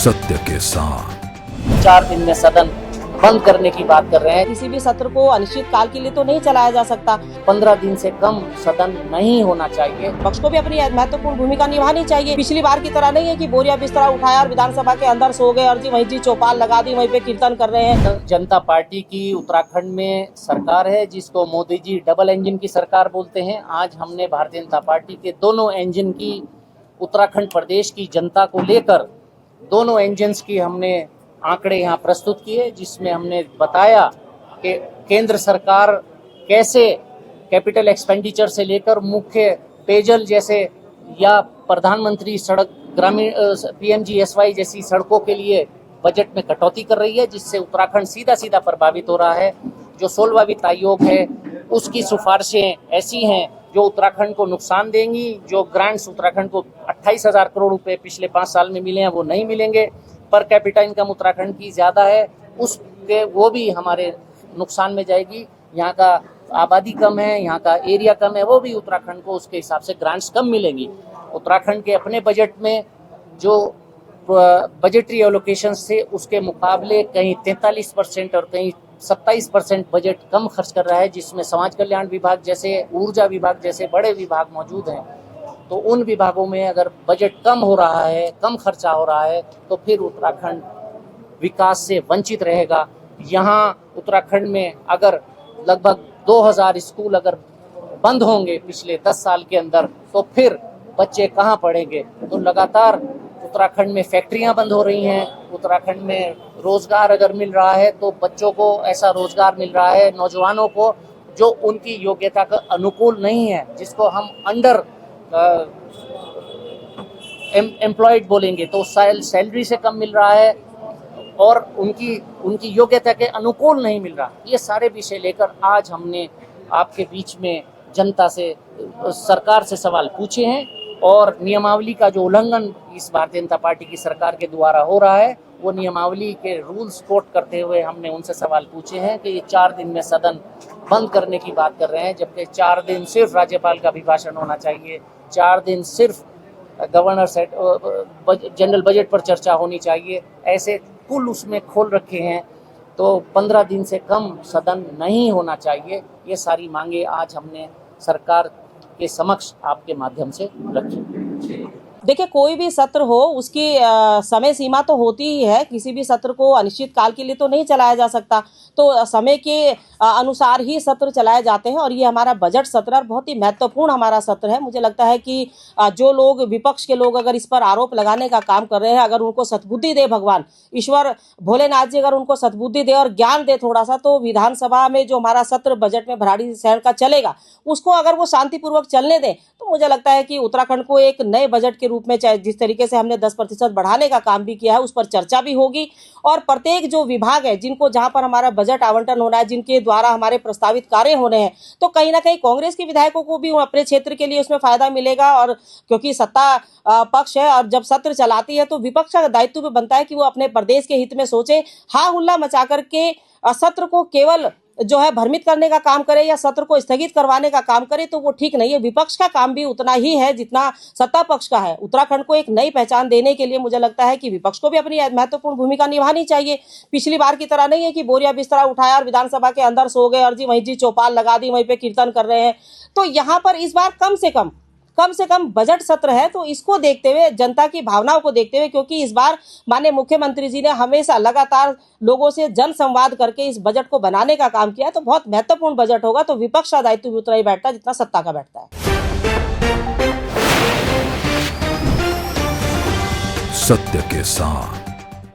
सत्य के साथ 4 दिन में सदन बंद करने की बात कर रहे हैं। किसी भी सत्र को अनिश्चित काल के लिए तो नहीं चलाया जा सकता। 15 दिन से कम सदन नहीं होना चाहिए। पक्ष को भी अपनी महत्वपूर्ण भूमिका निभानी चाहिए। पिछली बार की तरह नहीं है कि बोरिया बिस्तरा उठाया और विधानसभा के अंदर सो गए और वहीं जी चौपाल लगा दी, वहीं पे कीर्तन कर रहे हैं। जनता पार्टी की उत्तराखंड में सरकार है, जिसको मोदी जी डबल इंजन की सरकार बोलते हैं। आज हमने भारतीय जनता पार्टी के दोनों इंजन की उत्तराखंड प्रदेश की जनता को लेकर दोनों इंजन्स की हमने आंकड़े यहाँ प्रस्तुत किए, जिसमें हमने बताया कि केंद्र सरकार कैसे कैपिटल एक्सपेंडिचर से लेकर मुख्य पेयजल जैसे या प्रधानमंत्री सड़क ग्रामीण PMGSY जैसी सड़कों के लिए बजट में कटौती कर रही है, जिससे उत्तराखंड सीधा सीधा प्रभावित हो रहा है। जो 16वां वित्त आयोग है उसकी सिफारिशें ऐसी हैं जो उत्तराखंड को नुकसान देंगी। जो ग्रांट्स उत्तराखंड को 28,000 करोड़ रुपए पिछले 5 साल में मिले हैं वो नहीं मिलेंगे। पर कैपिटा इनकम उत्तराखंड की ज़्यादा है, उसके वो भी हमारे नुकसान में जाएगी। यहाँ का आबादी कम है, यहाँ का एरिया कम है, वो भी उत्तराखंड को उसके हिसाब से ग्रांट्स कम मिलेंगी। उत्तराखंड के अपने बजट में जो बजटरी एलोकेशंस थे उसके मुकाबले कहीं 43% और कहीं 27% बजट कम खर्च कर रहा है, जिसमें समाज कल्याण विभाग जैसे, ऊर्जा विभाग जैसे बड़े विभाग मौजूद हैं। तो उन विभागों में अगर बजट कम हो रहा है, कम खर्चा हो रहा है, तो फिर उत्तराखंड विकास से वंचित रहेगा। यहाँ उत्तराखंड में अगर लगभग 2000 स्कूल अगर बंद होंगे पिछले 10 साल के अंदर, तो फिर बच्चे कहाँ पढ़ेंगे। तो लगातार उत्तराखंड में फैक्ट्रियाँ बंद हो रही हैं। उत्तराखंड में रोजगार अगर मिल रहा है तो बच्चों को ऐसा रोजगार मिल रहा है, नौजवानों को, जो उनकी योग्यता का अनुकूल नहीं है, जिसको हम अंडर एम्प्लॉयड बोलेंगे, तो सैलरी से कम मिल रहा है और उनकी योग्यता के अनुकूल नहीं मिल रहा। ये सारे विषय लेकर आज हमने आपके बीच में जनता से, सरकार से सवाल पूछे हैं और नियमावली का जो उल्लंघन इस भारतीय जनता पार्टी की सरकार के द्वारा हो रहा है, वो नियमावली के रूल्स कोट करते हुए हमने उनसे सवाल पूछे हैं कि ये 4 दिन में सदन बंद करने की बात कर रहे हैं, जबकि 4 दिन सिर्फ राज्यपाल का अभिभाषण होना चाहिए, 4 दिन सिर्फ गवर्नर सेट जनरल बजट पर चर्चा होनी चाहिए। ऐसे कुल उसमें खोल रखे हैं। तो 15 दिन से कम सदन नहीं होना चाहिए। ये सारी मांगे आज हमने सरकार के समक्ष आपके माध्यम से रखी। देखिए, कोई भी सत्र हो उसकी समय सीमा तो होती ही है। किसी भी सत्र को अनिश्चित काल के लिए तो नहीं चलाया जा सकता, तो समय के अनुसार ही सत्र चलाए जाते हैं। और ये हमारा बजट सत्र बहुत ही महत्वपूर्ण हमारा सत्र है। मुझे लगता है कि जो लोग, विपक्ष के लोग अगर इस पर आरोप लगाने का काम कर रहे हैं, अगर उनको सद्बुद्धि दे भगवान ईश्वर भोलेनाथ जी, अगर उनको सद्बुद्धि दे और ज्ञान दे थोड़ा सा, तो विधानसभा में जो हमारा सत्र बजट में भराड़ी शहर का चलेगा, उसको अगर वो शांतिपूर्वक चलने दें, तो मुझे लगता है कि उत्तराखंड को एक नए बजट के रूप में, चाहे जिस तरीके से हमने 10% बढ़ाने का काम भी किया है, उस पर चर्चा भी होगी। और प्रत्येक जो विभाग है, जिनको जहां पर हमारा बजट आवंटन होना है, जिनके द्वारा हमारे प्रस्तावित कार्य होने हैं, तो कहीं ना कहीं कांग्रेस के विधायकों को भी अपने क्षेत्र के लिए उसमें फायदा मिलेगा। और क्योंकि सत्ता पक्ष है और जब सत्र चलाती है तो विपक्ष का दायित्व भी बनता है कि वो अपने प्रदेश के हित में सोचे। हा हुल्ला मचा करके सत्र को केवल जो है भ्रमित करने का काम करे या सत्र को स्थगित करवाने का काम करे, तो वो ठीक नहीं है। विपक्ष का काम भी उतना ही है जितना सत्ता पक्ष का है। उत्तराखंड को एक नई पहचान देने के लिए मुझे लगता है कि विपक्ष को भी अपनी महत्वपूर्ण भूमिका निभानी चाहिए। पिछली बार की तरह नहीं है कि बोरिया बिस्तरा उठाया और विधानसभा के अंदर सो गए और वहीं जी चौपाल लगा दी, वहीं पे कीर्तन कर रहे हैं। तो यहाँ पर इस बार कम से कम बजट सत्र है, तो इसको देखते हुए, जनता की भावनाओं को देखते हुए, क्योंकि इस बार माननीय मुख्यमंत्री जी ने हमेशा लगातार लोगों से जन संवाद करके इस बजट को बनाने का काम किया, तो बहुत महत्वपूर्ण बजट होगा। तो विपक्ष का दायित्व भी उतना ही बैठता है जितना सत्ता का बैठता है। सत्य के साथ